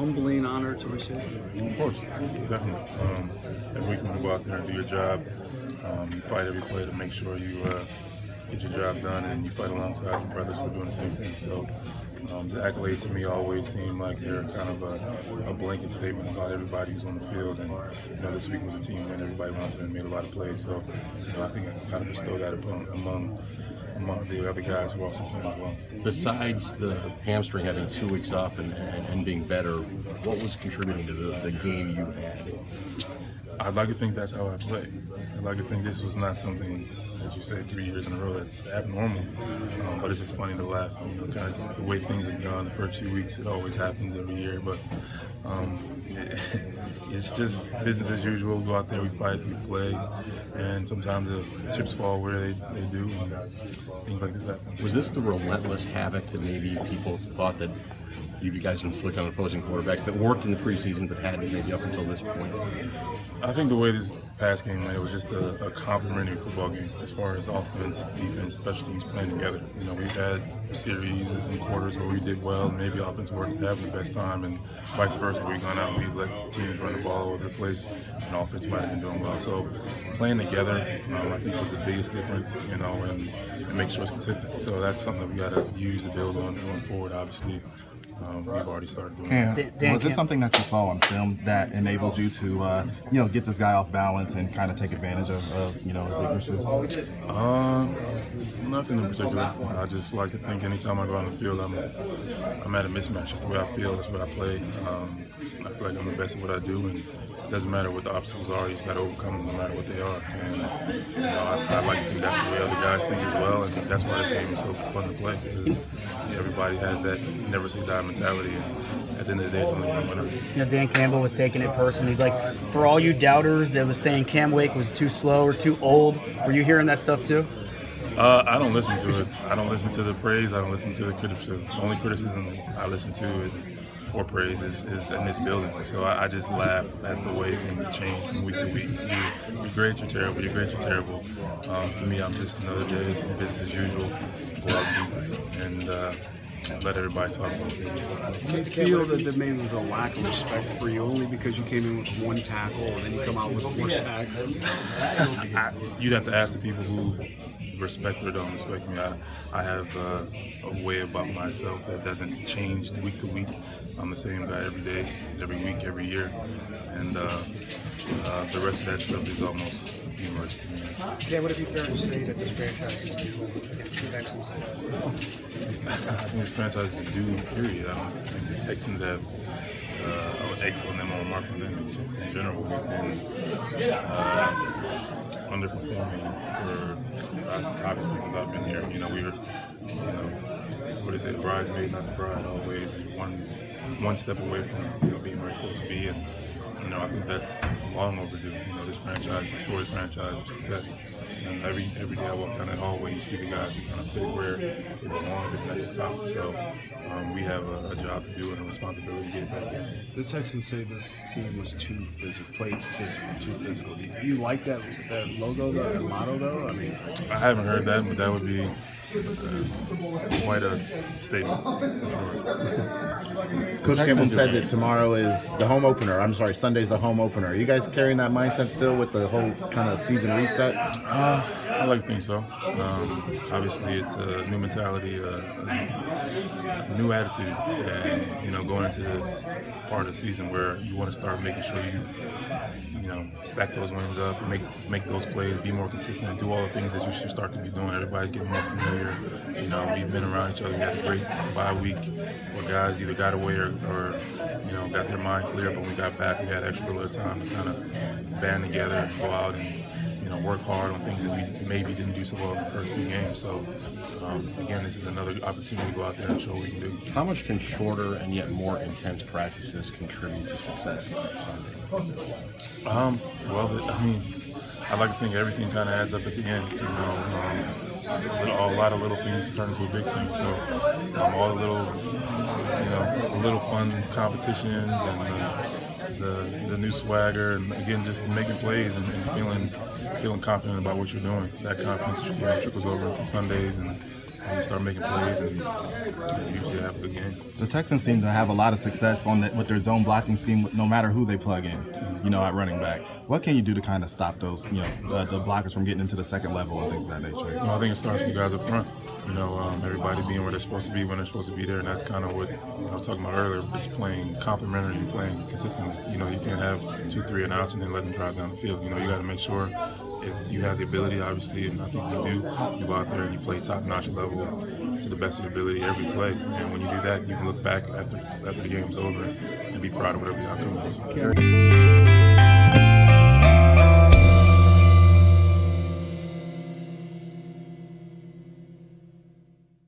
humbling honor to receive? Of course, definitely. Every week when you go out there and do your job, you fight every play to make sure you get your job done, and you fight alongside your brothers who are doing the same thing. So the accolades to me always seem like they're kind of a blanket statement about everybody who's on the field. And this week was a team win. Everybody went out there and made a lot of plays. So I think I kind of bestow that among the other guys who also played well. Besides the hamstring having 2 weeks off and being better, what was contributing to the game you had? I'd like to think that's how I play. I'd like to think this was not something, as you say, 3 years in a row that's abnormal. But it's just funny to laugh. Kind of the way things have gone the first few weeks, it always happens every year. But it's just business as usual. We go out there, we fight, we play, and sometimes the chips fall where they do, and things like this happen. Was this the relentless havoc that maybe people thought that you guys inflict on opposing quarterbacks that worked in the preseason but hadn't maybe up until this point? I think the way this past game went, it was just a complimentary football game as far as offense, defense, special teams playing together. We've had series and quarters where we did well, and maybe offense weren't having the best time, and vice versa. We've gone out and we've let teams run the ball all over the place, and offense might have been doing well. So playing together, I think was the biggest difference, and make sure it's consistent. So that's something that we got to use to build on going forward, obviously. We've already started doing that. Was this something that you saw on film that enabled you to, get this guy off balance and kind of take advantage of his weaknesses? Nothing in particular. I just like to think anytime I go on the field, I'm at a mismatch. Just the way I feel, that's what I play. I feel like I'm the best at what I do, and it doesn't matter what the obstacles are. You just got to overcome them no matter what they are. And I like to think that's the way other guys think as well, and that's why this game is so fun to play, because everybody has that never say die mentality, and at the end of the day, it's only one winner. Dan Campbell was taking it personally. He's like, for all you doubters that was saying Cam Wake was too slow or too old, were you hearing that stuff too? I don't listen to it. I don't listen to the praise. I don't listen to the criticism. The only criticism I listen to or praise is in this building. So I just laugh at the way things change from week to week. You're great, you're terrible. You're great, you're terrible. To me, I'm just another day, business as usual. Go out and let everybody talk about it. Do you feel that there maybe was a lack of respect for you only because you came in with one tackle and then you come out with 4 sacks? You'd have to ask the people who respect or don't respect me. I have a way about myself that doesn't change week to week. I'm the same guy every day, every week, every year, and the rest of that stuff is almost humorous to me. Yeah, would it be fair to say that this franchise is due against the Texans? I think this franchise is due, period. I don't think the Texans have X on them or a mark on them. It's just in general we've been underperforming for obviously since I've been here. We were, what is it, bridesmaid, not the bride, always one step away from being where it's supposed to be, and I think that's long overdue. This franchise is a storied franchise of success. And every day I walk down that hallway, you see the guys who kind of put it where it belongs at the top. So we have a job to do and a responsibility to get it back. The Texans say this team was too physical, too physical. Do you like that logo, that motto, though? I haven't heard that, but that would be quite a statement. Coach Campbell said that tomorrow is the home opener. I'm sorry, Sunday's the home opener. Are you guys carrying that mindset still with the whole kind of season reset? I like to think so. Obviously, it's a new mentality, a new attitude, and going into this part of the season where you want to start making sure you stack those wins up, make those plays, be more consistent, and do all the things that you should start to be doing. Everybody's getting more familiar. We've been around each other. We had a great bye week where guys either got away or got their mind clear. But when we got back, we had extra little time to kind of band together and go out and work hard on things that we maybe didn't do so well in the first few games. So again, this is another opportunity to go out there and show what we can do. How much can shorter and yet more intense practices contribute to success on Sunday? I like to think everything kind of adds up at the end. A lot of little things turn into a big thing. So all the little fun competitions and the new swagger, and again, just making plays and feeling confident about what you're doing. That confidence trickles over into Sundays and you start making plays, and you usually have a good game. The Texans seem to have a lot of success with their zone blocking scheme, no matter who they plug in, at running back. What can you do to kind of stop those, the blockers from getting into the second level and things of that nature? I think it starts with the guys up front. Everybody being where they're supposed to be when they're supposed to be there, and that's kind of what I was talking about earlier. It's playing complementary and playing consistently. You can't have 2, 3 and outs and then let them drive down the field. You got to make sure if you have the ability, obviously, and I think you do, you go out there and you play top-notch level to the best of your ability every play. And when you do that, you can look back after the game's over and be proud of whatever the outcome is.